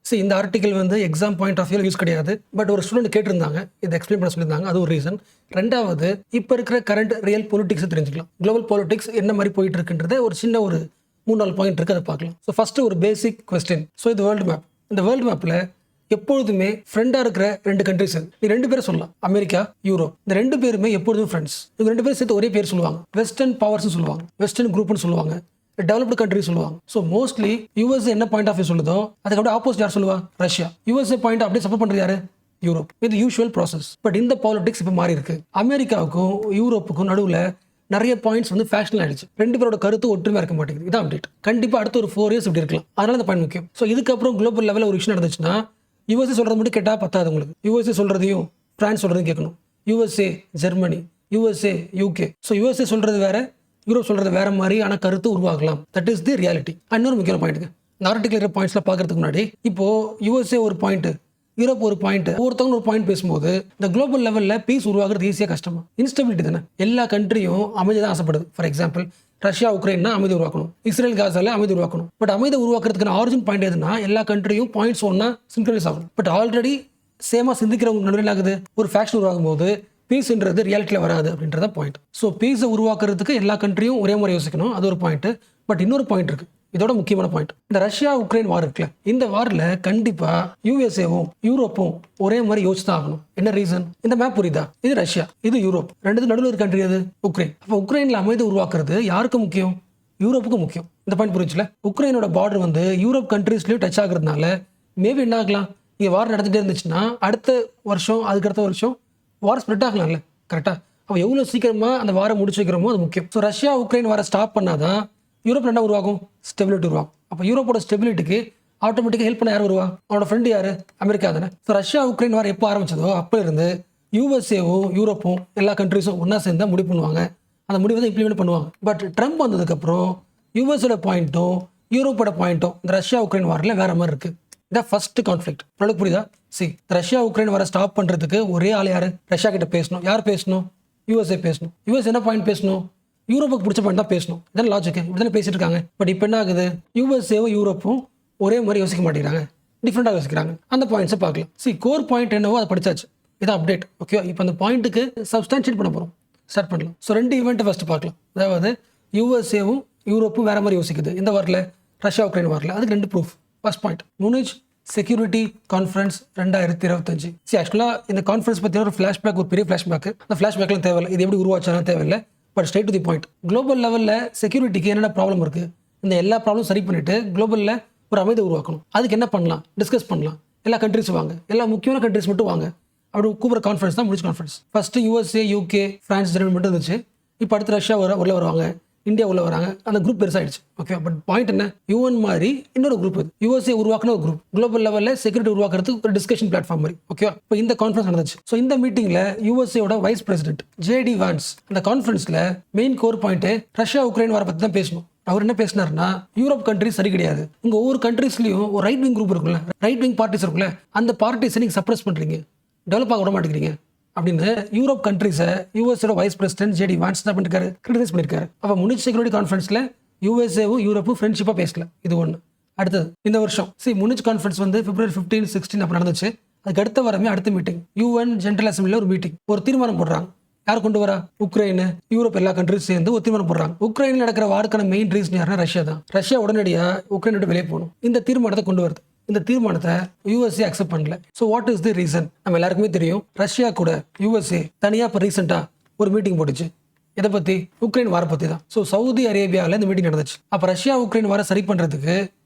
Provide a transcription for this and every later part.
சரி, இந்த ஆர்டிகல் வந்து exam point of view use கிடையாது. பட் ஒரு ஸ்டூடெண்ட் கேட்டிருந்தாங்க, இதை எக்ஸ்பிளைன் பண்ண சொல்லியிருந்தாங்க. அது ஒரு ரீசன். ரெண்டாவது, இப்போ இருக்கிற கரண்ட் ரியல் பொலிட்டிக்ஸ் தெரிஞ்சுக்கலாம். குளோபல் பொலிட்டிக்ஸ் என்ன மாதிரி போயிட்டு இருக்குன்றத ஒரு சின்ன ஒரு 3-4 பாயிண்ட் இருக்கு, அதை பார்க்கலாம். ஸோ ஃபர்ஸ்ட் ஒரு பேசிக் கொஸ்டின். ஸோ இது வேர்ல்டு மேப். இந்த வேர்ல்டு மேப்பில் எப்பொழுதுமே ஃப்ரெண்டாக இருக்கிற 2 கண்ட்ரிஸ் நீ 2 பேரை சொல்லலாம். America, Europe. இந்த 2 பேருமே எப்பொழுதும் ஃப்ரெண்ட்ஸ். இவங்க 2 பேரும் சேர்த்து ஒரே பேர் சொல்லுவாங்க. வெஸ்டர்ன் பவர்ஸ் சொல்லுவாங்க, வெஸ்டர்ன் குரூப்னு சொல்லுவாங்க, டெவலப்டு கண்ட்ரி சொல்லுவாங்க. ஸோ மோஸ்ட்லி யூஎஸ்ஏ என்ன பாயிண்ட் ஆஃப் வியூ சொல்லுதோ அதுக்கு அப்படியே ஆப்போசிட் யார் சொல்லுவா? ரஷ்யா. யூஎஸ்ஏ பாயிண்ட் அப்படியே சப்போர்ட் பண்ணுறது யாரு? யூரோப். இது யூஷுவல் ப்ராசஸ். பட் இந்த பாலிடிக்ஸ் இப்போ மாறி இருக்கு. அமெரிக்காவுக்கும் யூரோப்புக்கும் நடுவில் நிறைய பாயிண்ட்ஸ் வந்து ஃபேஷனல் ஆயிடுச்சு. 2 பேரோட கருத்து ஒற்றுமையாக இருக்க மாட்டேங்குது. இதான் அப்டேட். கண்டிப்பாக அடுத்த ஒரு 4 இயர்ஸ் இப்படி இருக்கலாம். அதனால இந்த பாயிண்ட் முக்கியம். ஸோ இதுக்கப்புறம் குளோபல் லெவலில் ஒரு விஷயம் நடந்துச்சுன்னா யூஎஸ்ஏ சொல்கிறது மட்டும் கேட்டால் பத்தாது உங்களுக்கு. யூஎஸ்ஏ சொல்கிறதையும் ஃப்ரான்ஸ் சொல்கிறதையும் கேட்கணும். USA, Germany, USA, UK. So USA சொல்கிறது வேற, யூரோப் சொல்கிறது வேற மாதிரி ஆனால் கருத்து உருவாகலாம். That is the reality. இன்னொரு முக்கியமான பாயிண்ட், இந்த ஆர்டிகல் இருக்கிற பாயிண்ட்ஸ்லாம் பார்க்கறதுக்கு முன்னாடி இப்போ யூஎஸ்ஏ ஒரு பாயிண்ட், யூரோப் ஒரு பாயிண்ட், ஒருத்தவங்க ஒரு பாயிண்ட் பேசும்போது இந்த குளோபல் லெவலில் பீஸ் உருவாக்குறது ஈஸியாக கஷ்டமா? இன்ஸ்டபிலிட்டி தானே. எல்லா கண்ட்ரியும் அமைதி தான் ஆசைப்படுது. ஃபார் எக்ஸாம்பிள் ரஷ்யா உக்ரைன்னா அமைதி உருவாக்கணும், இஸ்ரேல் காசால அமைதி உருவாக்கணும். பட் அமைதி உருவாக்குறதுக்கான ஆரிஜின் பாயிண்ட் எதுனா எல்லா கண்ட்ரியும் பாயிண்ட்ஸ் ஒன்னா சிங்க்ரனைஸ் ஆகணும். பட் ஆல்ரெடி சேமா சிந்திக்கிறவங்க நடுவில் ஆகுது, ஒரு ஃபேக்ஷன் உருவாகும் போது பீஸ்ன்றது ரியாலிட்டியில் வராது அப்படின்றத பாயிண்ட். ஸோ பீஸை உருவாக்குறதுக்கு எல்லா கண்ட்ரியும் ஒரே மாதிரி யோசிக்கணும், அது ஒரு பாயிண்ட். பட் இன்னொரு பாயிண்ட் இருக்கு, இதோட முக்கியமான பாயிண்ட். இந்த ரஷ்யா உக்ரைன் வார் இருக்குல்ல, இந்த வாரில் கண்டிப்பாக யூஎஸ்ஏவும் யூரோப்பும் ஒரே மாதிரி யோசிச்சு தான் ஆகணும். என்ன ரீசன்? இந்த மேப் புரியுதா? இது ரஷ்யா, இது யூரோப். 2 நடுவில் ஒரு கண்ட்ரி அது உக்ரைன். அப்போ உக்ரைனில் அமைதி உருவாக்குறது யாருக்கு முக்கியம்? யூரோப்புக்கு முக்கியம். இந்த பாயிண்ட் புரிஞ்சுல. உக்ரைனோட பார்டர் வந்து யூரோப் கண்ட்ரீஸ்லயும் டச் ஆகுறதுனால மேபி என்ன ஆகலாம், இங்கே வார் நடந்துகிட்டே இருந்துச்சுன்னா அடுத்த வருஷம், அதுக்கடுத்த வருஷம் வார் ஸ்ப்ரெட் ஆகலாம்ல. கரெக்டாக? அப்போ எவ்வளோ சீக்கிரமாக அந்த வாரை முடிச்சு வைக்கிறோமோ அது முக்கியம். ஸோ ரஷ்யா உக்ரைன் வாரை ஸ்டாப் பண்ணாதான் யூரோப் என்ன உருவாகும்? ஸ்டெபிலிட்டி உருவாகும். அப்போ யூரோப்போட ஸ்டெபிலிட்டிக்கு ஆட்டோமேட்டிக்காக ஹெல்ப் பண்ண யார் வருவா? அவனோட ஃப்ரெண்டு யார்? அமெரிக்கா தானே. ஸோ ரஷ்யா உக்ரைன் வார் எப்போ ஆரம்பிச்சதோ அப்போ இருந்து யூஎஸ்ஏவும் யூரோப்பும் எல்லா கண்ட்ரிஸும் ஒன்றா சேர்ந்து முடிவு பண்ணுவாங்க. அந்த முடிவை தான் இம்ப்ளிமெண்ட் பண்ணுவாங்க. பட் ட்ரம்ப் வந்ததுக்கப்புறம் யூஎஸோட பாயிண்ட்டும் யூரோப்போட பாயிண்ட்டும் இந்த ரஷ்யா உக்ரைன் வாரில் வேற மாதிரி இருக்கு. இதான் ஃபர்ஸ்ட் கான்ஃப்ளிக்ட். உங்களுக்கு புரியுதா? ரஷ்யா உக்ரைன் வாரை ஸ்டாப் பண்ணுறதுக்கு ஒரே ஆள் யார்? ரஷ்யா கிட்ட பேசணும். யார் பேசணும்? யூஎஸ்ஏ பேசணும். யூஎஸ் என்ன பாயிண்ட் பேசணும்? யூரோப்புக்கு பிடிச்ச பாயிண்ட் தான் பேசணும். இதான் லாஜிக். இப்படி பேசிட்டு இருக்காங்க. பட் இப்போ என்ன ஆகுது? யூஎஸ்ஏவும் யூரோப்பும் ஒரே மாதிரி யோசிக்க மாட்டேங்கிறாங்க, டிஃப்ரெண்டாக யோசிக்கிறாங்க. அந்த பாயிண்ட்ஸை பார்க்கலாம். கோர் பாயிண்ட் என்னவோ அதை படிச்சாச்சு. இதான் அப்டேட். ஓகே, இப்போ அந்த பாயிண்ட்டுக்கு சப்ஸ்டான்ஷியேட் பண்ண போகிறோம். ஸ்டார்ட் பண்ணலாம். ஸோ 2 ஈவெண்ட்டை ஃபர்ஸ்ட் பார்க்கலாம். அதாவது யூஎஸ்ஏவும் யூரோப்பும் வேற மாதிரி யோசிக்குது இந்த வாரில், ரஷ்யா உக்ரைன் வாரில். அதுக்கு 2 proof. First point, Munich security conference 2025. ஆக்சுவலாக இந்த கான்ஃபரன்ஸ் பற்றி ஒரு ஃப்ளாஷ்பேக், ஒரு பெரிய ஃப்ளாஷ்பேக். அந்த ஃப்ளாஷ்பேக்லாம் தேவையில்லை, இது எப்படி உருவாச்சாலும் தேவையில்லை. But straight to the point. Global லெவலில் செக்யூரிட்டிக்கு என்னென்ன ப்ராப்ளம் இருக்குது, இந்த எல்லா ப்ராப்ளம் சரி பண்ணிட்டு குளோபலில் ஒரு அமைதி உருவாக்கணும். அதுக்கு என்ன பண்ணலாம்? டிஸ்கஸ் பண்ணலாம். எல்லா கண்ட்ரிஸ் வாங்க, எல்லா முக்கியமான கண்ட்ரிஸ் மட்டும் வாங்க. அப்படி கூப்பிட்ற கான்ஃபரன்ஸ் தான் முடிச்சு conference. First USA, UK, France, Germany மட்டும் இருந்துச்சு. இப்போ அடுத்து ரஷ்யா உள்ள வருவாங்க, இந்தியா உள்ள வராங்க. அந்த குரூப் பெருசாயிடுச்சு. ஓகே, பட் பாயிண்ட் என்ன? யூஎன் மாதிரி இன்னொரு குரூப். இது யூஎஸ்ஏ உருவாக்குன ஒரு குரூப். குளோபல் லெவலில் செக்யூரிட்டி உருவாக்குறதுக்கு ஒரு டிஸ்கஷன் பிளாட்ஃபார்ம் மாதிரி. ஓகே, இப்போ இந்த கான்ஃபரன்ஸ் நடந்துச்சு. ஸோ இந்த மீட்டிங்ல யூஎஸ்ஏயோட வைஸ் பிரசிடென்ட் ஜேடி வான்ஸ் அந்த கான்ஃபரன்ஸ்ல main core point Russia Ukraine வார பத்தி தான் பேசணும். அவர் என்ன பேசினார்னா, யூரோப் கண்ட்ரிஸ் சரி கிடையாது, உங்க ஒவ்வொரு கண்ட்ரீஸ்லயும் ஒரு ரைட் விங் குரூப் இருக்குல்ல, ரைட் விங் பார்ட்டிஸ் இருக்குல்ல, அந்த பார்ட்டிஸை நீங்க சப்ரஸ் பண்றீங்க, டெவலப் ஆக விட மாட்டேங்கிறீங்க அப்படின்னு யூரோப் கண்ட்ரிஸை யூஎஸ்ஏ வைஸ் பிரசிடென்ட் ஜேடி வான்ஸ் தான் பண்ணிருக்காரு, கிரிட்டிசைஸ் பண்ணிருக்காரு. அப்போ முனிச் செக்யூரிட்டி கான்ஃபரன்ஸ்ல யூஎஸ்ஏவும் யூரோப்பும் ஃப்ரெண்ட்ஷிப்பா பேசல. இது ஒன்று. அடுத்தது இந்த வருஷம் முனிச் கான்ஃபரன்ஸ் வந்து February 15, 16 அப்போ நடந்துச்சு. அதுக்கு அடுத்த வாரமே அடுத்த மீட்டிங் யூஎன் ஜெனரல் அசம்பிளியில் ஒரு மீட்டிங். ஒரு தீர்மானம் போடுறாங்க. யார் கொண்டு வரா? உக்ரைன், யூரோப் எல்லா கண்ட்ரிஸ் சேர்ந்து ஒரு தீர்மானம் போடுறாங்க. உக்ரைனில் நடக்கிற வார்க்கான மெயின் ரீசன் யாருன்னா ரஷ்யா தான். ரஷ்யா உடனடியாக உக்ரைன் விட்டு வெளியே போகணும். இந்த தீர்மானத்தை கொண்டு வருது. இந்த தீர்மானத்தை யூஎஸ்ஏ அக்செப்ட் பண்ணல. So what is the reason? நம்ம எல்லாருக்குமே தெரியும். ரஷ்யா கூட யூஎஸ்ஏ தனியாக இப்போ ரீசெண்டாக ஒரு மீட்டிங் போட்டுச்சு. இதை பற்றி உக்ரைன் வார பற்றி தான். ஸோ சவுதி அரேபியாவில் இந்த மீட்டிங் நடந்துச்சு. அப்போ ரஷ்யா உக்ரைன் வார சரி பண்ணுறதுக்கு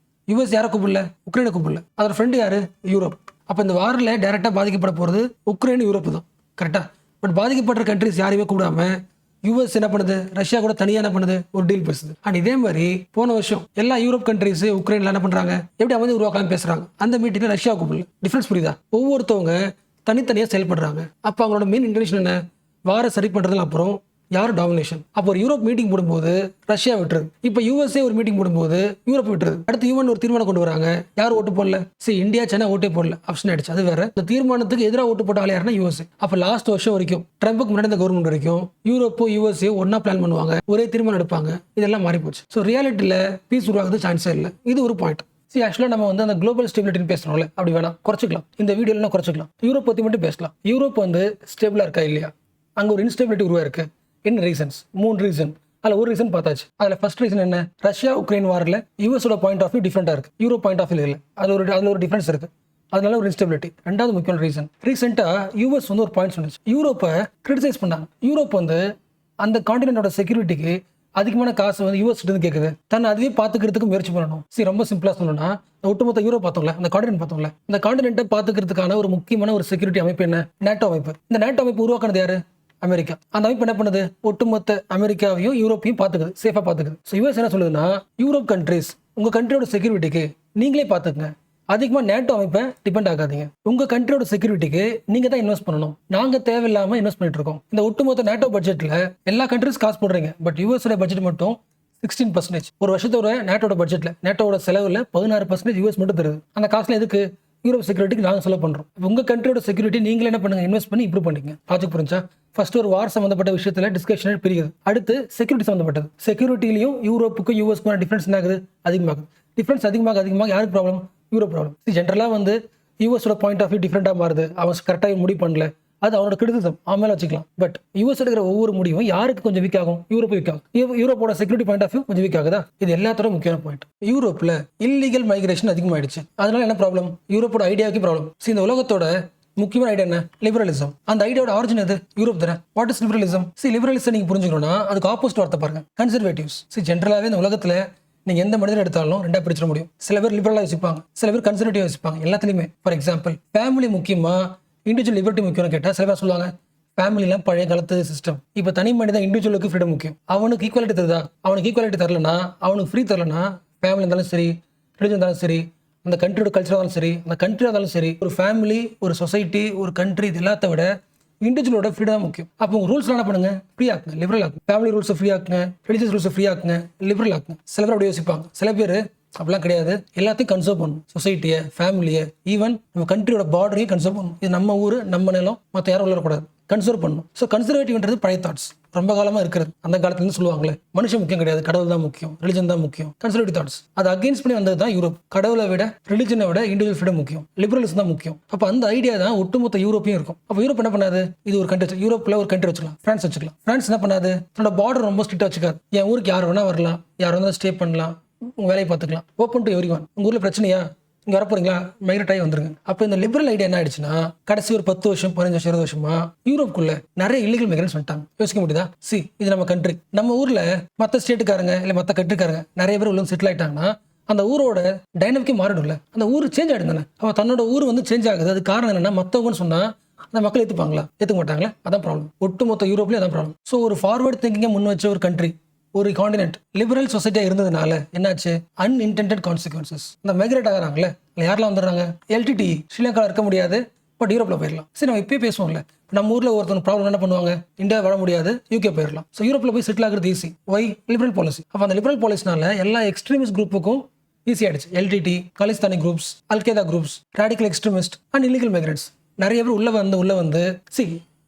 யூஎஸ் யாரை கூப்பிடல? உக்ரைனை கூப்பிடல. அதோட ஃப்ரெண்டு யாரு? யூரோப். அப்போ இந்த வாரில் டைரெக்டாக பாதிக்கப்பட போகிறது உக்ரைன், யூரோப் தான். கரெக்டாக? பட் பாதிக்கப்பட்ட கண்ட்ரிஸ் யாரையுமே கூப்பிடாம யூஎஸ் என்ன பண்ணுது? ரஷ்யா கூட தனியாக என்ன பண்ணுது? ஒரு டீல் பேசுது. அண்ட் இதே மாதிரி போன வருஷம் எல்லா யூரோப் கண்ட்ரிஸ் உக்ரைன்ல என்ன பண்றாங்க? எப்படி அமைதி உருவாக்கலாம் பேசுறாங்க. அந்த மீட்டிங்ல ரஷ்யா கூப்பிடல. டிஃபரன்ஸ் புரியுதா? ஒவ்வொருத்தவங்க தனித்தனியாக செயல்படுறாங்க. அப்போ அவங்களோட மெயின் இன்டென்ஷன் என்ன? வார சரி பண்றதுல அப்புறம் யார் டாமினேஷன். அப்போ ஒரு யூரோப் மீட்டிங் போடும்போது ரஷ்யா விட்டுருது. இப்போ யூஎஸ்ஏ ஒரு மீட்டிங் போடும்போது யூரோப் விட்டுருது. அடுத்து யூஎன் ஒரு தீர்மானம் கொண்டு வராங்க. யார் ஓட்டு போடல? இந்தியா, சைனா ஓட்டே போடல, ஆப்ஷன் ஆயிடுச்சு. அது வேற. இந்த தீர்மானத்துக்கு எதிராக ஓட்டு போட்ட ஆள் யாருன்னா யூஎஸ்ஏ. அப்போ லாஸ்ட் வருஷம் வரைக்கும், ட்ரம்புக்கு முன்னாடி இந்த கவர்மெண்ட் வரைக்கும் யூரோப்போ யூஎஸ்ஏ ஒன்னா பிளான் பண்ணுவாங்க, ஒரே தீர்மானம் எடுப்பாங்க. இதெல்லாம் மாறி போச்சு. ஸோ ரியாலிட்டியில் பீஸ் உருவாகுது சான்ஸே இல்லை. இது ஒரு பாயிண்ட். ஆக்சுவலாக நம்ம வந்து அந்த குளோபல் ஸ்டெபிலிட்டின்னு பேசுகிறோம்ல, அப்படி வேணாம் குறைச்சிக்கலாம். இந்த வீடியோலாம் குறைச்சிக்கலாம். யூரோப் பற்றி மட்டும் பேசலாம். யூரோப் வந்து ஸ்டேபிளாக இருக்கா இல்லையா, அங்கே ஒரு இன்ஸ்டெபிலிட்டி உருவாயிருக்கு. என்ன ரீசன்ஸ்? 3 ரீசன். அதில் ஒரு ரீசன் பார்த்தாச்சு. அதில் ஃபர்ஸ்ட் ரீசன் என்ன? ரஷ்யா உக்ரைன் வாரில் யூஎஸோட பாயிண்ட் ஆஃப் வியூ டிஃப்ரெண்டாக இருக்குது, யூரோப் பாயிண்ட் ஆஃப் வியூ இல்லை. அதில் ஒரு டிஃபரன்ஸ் இருக்குது. அதனால ஒரு இன்ஸ்டெபிலிட்டி. ரெண்டாவது முக்கியமான ரீசன், ரீசெண்டாக யூஎஸ் வந்து ஒரு பாயிண்ட் சொன்னிச்சு. யூரோப்பை கிரிட்டிசைஸ் பண்ணாங்க. யூரோப் வந்து அந்த காண்டினென்ட்டோட செக்யூரிட்டிக்கு அதிகமான காசு வந்து யூஎஸ் இருந்து கேட்குது. தன்னை அதுவே பார்த்துக்கிறதுக்கு முயற்சி பண்ணணும். ரொம்ப சிம்பிளாக சொல்லணும்னா, ஒட்டுமொத்த யூரோப் பார்த்தோம்ல, அந்த காண்டினென்ட் பார்த்தோம்ல, அந்த காண்டினென்ட்டை பார்த்துக்கிறதுக்கான ஒரு முக்கியமான ஒரு செக்யூரிட்டி அமைப்பு என்ன? நேட்டோ அமைப்பு. இந்த நேட்டோ அமைப்பு உருவாக்குனது யாரு? அமெரிக்கா. அந்த அமைப்பு என்ன பண்ணுது? ஒட்டுமொத்த அமெரிக்காவையும் யூரோப்பையும் பார்த்துக்குது, சேஃபாக பார்த்துக்குது. ஸோ யூஎஸ் என்ன சொல்லுதுன்னா, யூரோப் கண்ட்ரிஸ் உங்கள் கண்ட்ரியோட செக்யூரிட்டிக்கு நீங்களே பார்த்துக்குங்க, அதிகமாக நேட்டோ அமைப்பை டிபெண்ட் ஆகாதீங்க. உங்கள் கண்ட்ரியோட செக்யூரிட்டிக்கு நீங்கள் தான் இன்வெஸ்ட் பண்ணணும், நாங்கள் தேவையில்லாமல் இன்வெஸ்ட் பண்ணிட்டு இருக்கோம். இந்த ஒட்டுமொத்த நேட்டோ பட்ஜெட்டில் எல்லா கண்ட்ரிஸ் காசு போடுறீங்க, பட் யூஎஸோட பட்ஜெட் மட்டும் 16%. ஒரு வருஷத்தோட நேட்டோட பட்ஜெட்டில் நேட்டோட செலவில் 16% யூஎஸ் மட்டும் தருது. அந்த காசுல எதுக்கு? யூரோப் செக்யூரிட்டிக்கு நாங்கள் செலவு பண்ணுறோம். உங்கள் கண்ட்ரியோட செக்யூரிட்டி நீங்களே என்ன பண்ணுங்க? இன்வெஸ்ட் பண்ணி இம்ப்ரூவ் பண்ணிங்க. லாஜிக் புரிஞ்சா? ஃபர்ஸ்ட் ஒரு வார் சம்பந்தப்பட்ட விஷயத்தில் டிஸ்கஷன் பிரியுது. அடுத்து செக்யூரிட்டி சம்பந்தப்பட்டது. செக்யூரிட்டிலையும் யூரோப்புக்கும் யூஎஸ்க்கும் டிஃபரன்ஸ் என்ன ஆகுது? அதிகமாகுது. டிஃபரன்ஸ் அதிகமாக யாருக்கு ப்ராப்ளம்? Europe problem. ஜென்ரலாக வந்து யூஎஸோட பாயிண்ட் ஆஃப் வியூ டிஃப்ரெண்டாக மாறுது, அவன் கரெக்டாக முடிவு பண்ணல, அது அவனோட கிரிட்டிசிசம், அவன் மேலே வச்சுக்கலாம். பட் யூஎஸ் எடுக்கிற ஒவ்வொரு முடிவும் யாருக்கு கொஞ்சம் வீக் ஆகும்? யூரோப் வீக் ஆகும். யூரோப்போட செக்யூரிட்டி பாயிண்ட் ஆஃப் வியூ கொஞ்சம் வீக் ஆகுதா? இது எல்லாத்தோட முக்கியமான பாயிண்ட். யூரோப்பில் இல்லீகல் மைக்ரேஷன் அதிகமாயிடுச்சு. அதனால என்ன ப்ராப்ளம்? யூரோப்போட ஐடியாவுக்கு ப்ராப்ளம். இந்த உலகத்தோட முக்கியமான ஐடியா என்ன? லிபரலிசம். அந்த ஐடியாவோட ஆரிஜின் எது? யூரோப் தானே. What is liberalism? லிபரலிசம் நீங்க புரிஞ்சுக்கணும்னா அதுக்கு ஆப்போசிட் வார்த்தை பாருங்க, கன்சர்வேட்டிவ்ஸ். ஜென்ரலாகவே இந்த உலகத்தில் நீங்கள் எந்த மனிதர் எடுத்தாலும் ரெண்டாக பிரிச்சிட முடியும். சில பேர் லிபரலாக யோசிப்பாங்க, சில பேர் கன்சர்வேட்டிவ் யோசிப்பாங்க. எல்லாத்துலேயுமே ஃபார் எக்ஸாம்பிள் ஃபேமிலி முக்கியமா, இண்டிவிஜுவல் லிபர்ட்டி முக்கியம்னு கேட்டால் சில பேர் சொல்லுவாங்க ஃபேமிலிலாம் பழைய காலத்து சிஸ்டம், இப்போ தனி மனிதன் இண்டிவிஜுவலுக்கு ஃப்ரீடம் முக்கியம். அவனுக்கு ஈக்குவாலிட்டி தருதா? அவனுக்கு ஈக்குவாலிட்டி தரலனா, அவனுக்கு ஃப்ரீ தரலனா, ஃபேமிலி இருந்தாலும் சரி, ரிலிஜன் இருந்தாலும் சரி, அந்த கண்ட்ரியோட கல்ச்சர் இருந்தாலும் சரி, அந்த கண்ட்ரி இருந்தாலும் சரி, ஒரு ஃபேமிலி, ஒரு சொசைட்டி, ஒரு கண்ட்ரி, இது எல்லாத்த விட இண்டிவிஜுவலோட ஃப்ரீடம் தான் முக்கியம். அப்போ உங்கள் ரூல்ஸ் என்ன பண்ணுங்க? ஃப்ரீ ஆக்குங்க, லிபரல் ஆக்குங்க. ஃபேமிலி ரூல்ஸை ஃப்ரீ ஆக்குங்க, ரிலிஜியஸ் ரூல்ஸை ஃப்ரீ ஆக்குங்க, லிபரல் ஆக்குங்க. சில பேர் அப்படி யோசிப்பாங்க. சில பேர் அப்படிலாம் கிடையாது, எல்லாத்தையும் கன்சர்வ் பண்ணணும். சொசைட்டியை, ஃபேமிலியை, ஈவன் நம்ம கண்ட்ரியோட பார்டரையும் கன்சர்வ் பண்ணணும். இது நம்ம ஊர், நம்ம நிலம், மற்ற யாரும் வளரக்கூடாது, கன்சர்வ் பண்ணணும். ஸோ கன்சர்வேட்டிவ்ன்றது பழைய தாட்ஸ், ரொம்ப காலமாக இருக்கிறது. அந்த காலத்துலேருந்து சொல்லுவாங்களே, மனுஷன் முக்கியம் கிடையாது, கடவுள் தான் முக்கியம், ரிலிஜன் தான் முக்கியம். கன்சர்வேட்டிவ் தாட்ஸ் அது அகேன்ஸ்ட் பண்ணி வந்தது தான் யூரோப். கடவுளை விட, ரிலிஜனை விட இண்டிவிஜுவல் ஃப்ரீடம் முக்கியம், லிபரலிசம் தான் முக்கியம். அப்போ அந்த ஐடியா தான் ஒட்டுமொத்த யூரோப்பையும் இருக்கும். அப்போ யூரோப் என்ன பண்ணாது? இது ஒரு கண்ட்ரி, யூரோப்பில் ஒரு கண்ட்ரி வச்சுக்கலாம், ஃப்ரான்ஸ் வச்சுக்கலாம். ஃப்ரான்ஸ் என்ன பண்ணாது? தன்னோட பார்டர் ரொம்ப ஸ்ட்ரிக்டாக வச்சுக்காது. என் ஊருக்கு யார் வேணா வரலாம், யார் வேணா ஸ்டே பண்ணலாம், உங்க வேலையை பார்த்துக்கலாம், ஓப்பன் டு எவ்ரிஒன். உங்க ஊர்ல பிரச்சனையா, இங்க வரப்போறீங்களா, மைக்ரேட் ஆகி வந்துருங்க. அப்போ இந்த லிபரல் ஐடியா என்ன ஆயிடுச்சுன்னா, கடைசி ஒரு 10 வருஷம் 15 வருஷம் 20 வருஷமா யூரோப்புக்குள்ள நிறைய இல்லீகல் மைக்ரன்ஸ் வந்துட்டாங்க. யோசிக்க முடியுதா? இது நம்ம கண்ட்ரி, நம்ம ஊர்ல மற்ற ஸ்டேட்டுக்காரங்க இல்லை மற்ற கண்ட்ரிக்காரங்க நிறைய பேர் உள்ள செட்டில் ஆயிட்டாங்கன்னா அந்த ஊரோட டைனமிக்கே மாறிடும்ல, அந்த ஊர் சேஞ்ச் ஆயிடும் தானே. அப்போ தன்னோட ஊர் வந்து சேஞ்ச் ஆகுது. அது காரணம் என்னன்னா, மற்றவங்கன்னு சொன்னா அந்த மக்கள் ஏற்றுப்பாங்களா? ஏற்றுக்க மாட்டாங்களே. அதான் ப்ராப்ளம். ஒட்டுமொத்த யூரோப்லேயும் அதான் ப்ராப்ளம். ஸோ ஒரு ஃபார்வர்ட் திங்கிங்கை முன் வச்ச ஒரு கண்ட்ரி, ஒரு காண்டினென்ட் லிபரல் சொசைட்டியா இருந்ததுனால என்னாச்சு? Unintended consequences. இந்த மைக்ரேட் ஆகிறாங்களே, யாரெல்லாம் வந்துடுறாங்க? எல்டிடி ஸ்ரீலங்காவில் இருக்க முடியாது, பட் யூரோப்ல போயிடலாம். நம்ம இப்பயே பேசுவோம்ல, நம்ம ஊர்ல ஒருத்தர் ப்ராப்ளம் என்ன பண்ணுவாங்க? இந்தியா வர முடியாது, யூகே போயிடலாம். ஸோ யூரோப்ல போய் செட்டில் ஆகிறது ஈஸி. ஒய்? Liberal policy. அப்போ அந்த லிபரல் பாலிசினால எல்லா எக்ஸ்ட்ரீமிஸ்ட் குரூப்புக்கும் ஈஸி ஆயிடுச்சு. LTTE, Khalistani groups, al Qaeda groups, radical extremist and illegal migrants நிறைய பேர் உள்ள வந்து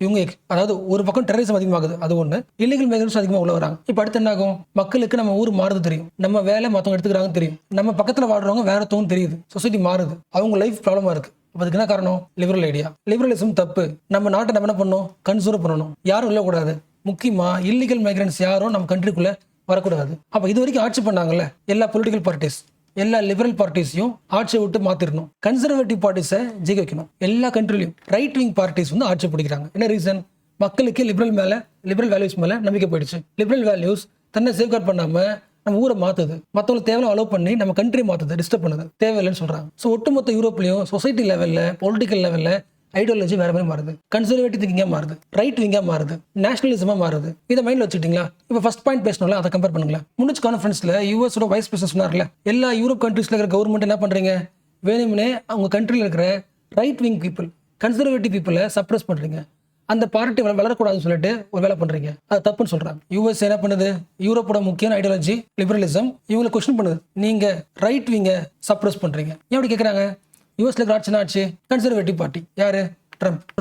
இவங்க, அதாவது ஒரு பக்கம் டெரரிசம் அதிகமாகுது, அது ஒன்று. இல்லீகல் மைக்ரன்ஸ் அதிகமாக உள்ள வராங்க. இப்போ அடுத்து என்ன ஆகும்? மக்களுக்கு நம்ம ஊர் மாறுது தெரியும், நம்ம வேலை மற்றவங்க எடுத்துக்கிறாங்க தெரியும், நம்ம பக்கத்தில் வாழ்றவங்க வேற தோணும் தெரியுது, சொசைட்டி மாறுது, அவங்க லைஃப் ப்ராப்ளமா இருக்கு. அதுக்கு என்ன காரணம்? Liberal idea. லிபரலிசம் தப்பு. நம்ம நாட்டை நம்ம என்ன பண்ணணும்? கன்சர்வ் பண்ணணும். யாரும் இல்லக்கூடாது. முக்கியமா இல்லீகல் மைக்ரன்ஸ் யாரும் நம்ம கண்ட்ரிக்குள்ள வரக்கூடாது. அப்போ இது வரைக்கும் ஆட்சி பண்ணாங்கல்ல எல்லா பொலிட்டிக்கல் பார்ட்டிஸ், எல்லா லிபரல் பார்ட்டிஸையும் ஆட்சியை விட்டு மாத்திரணும். கன்சர்வேட்டிவ் பார்ட்டிஸை ஜெயிக்க வைக்கணும். எல்லா கண்ட்ரிலையும் ரைட் விங் பார்ட்டிஸ் வந்து ஆட்சி பிடிக்கிறாங்க. என்ன ரீசன்? மக்களுக்கு லிபரல் வேல்யூஸ் மேல நம்பிக்கை போயிடுச்சு. லிபரல் வேல்யூஸ் தன்னை சேஃப்கார்ட் பண்ணாம நம்ம ஊரை மாத்துது, மற்றவங்களுக்கு தேவையான அலோவ் பண்ணி நம்ம கண்ட்ரி மாத்துது, டிஸ்டர்ப் பண்ணுது, தேவையில்லைன்னு சொல்றாங்க. ஸோ ஒட்டுமொத்த யூரோப்லையும் சொசைட்டி லெவல்ல, பொலிட்டிக்கல் லெவல்ல ஐடியாலஜி வேற மாதிரி மாறுது. கன்சர்வேட்டிவ் திங்கிங்கா மாறுது, ரைட் விங்கா மாறுது, நேஷனலிசமா மாறுது. இதை மைண்ட்ல வச்சுக்கிட்டீங்களா? இப்போ ஃபர்ஸ்ட் பாயிண்ட் பேசணும்ல, அதை கம்பேர் பண்ணுங்களேன். முன்னூறு கான்ஃபரன்ஸ்ல யூஎஸோட வைஸ் பிரசிடென்ட் சொன்னார்ல, எல்லா யூரோப் கண்ட்ரீஸ்ல இருக்கிற கவர்மெண்ட் என்ன பண்றீங்க? வேணும்னே அவங்க கண்ட்ரியில் இருக்கிற ரைட் விங் பீப்புள், கன்சர்வேட்டிவ் பீப்புளை சப்ரஸ் பண்றீங்க, அந்த பார்ட்டி வளரக்கூடாதுன்னு சொல்லிட்டு ஒரு வேலை பண்றீங்க. அது தப்புன்னு சொல்றாங்க. யூஎஸ் என்ன பண்ணுது? யூரோப்போட முக்கியமான ஐடியாலஜி லிபரலிசம், இவங்களை கொஸ்டின் பண்ணுது. நீங்க ரைட் விங்க சப்ரஸ் பண்றீங்க. எப்படி கேட்கறாங்க? யூஎஸ்ல இருக்கிற ஆட்சி கன்சர்வேட்டிவ் பார்ட்டி யாரு?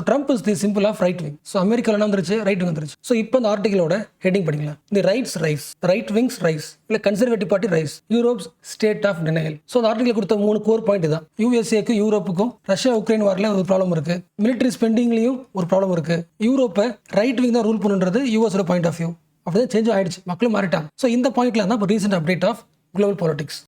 Trump is the simple of right wing. So அமெரிக்காவில் என்ன வந்துருச்சு, ரைட் விங் வந்துருச்சு. ஸோ இப்போ இந்த ஆர்டிகளோட ஹெட்டிங் படிக்கலாம். The rights rise, right wings rise, இல்லை conservative party rise, Europe's state of denial. So அந்த ஆர்டிகல் கொடுத்த 3 கோர் பாயிண்ட் தான். யூஎஸ்ஏக்கும் யூரோப்புக்கும் ரஷ்யா உக்ரைன் வாரில் ஒரு ப்ராப்ளம் இருக்கு, மிலிட்டரி ஸ்பெண்டிங்லையும் ஒரு ப்ராப்ளம் இருக்கு. யூரோப்பை ரைட் விங் தான் ரூல் பண்ணுன்றது யூஎஸோட பாயிண்ட் ஆஃப் வியூ. அப்படிதான் சேஞ்ச் ஆயிடுச்சு, மக்களும் மாறிட்டாங்க. ஸோ இந்த பாயிண்ட்ல தான் இப்போ recent update of global politics.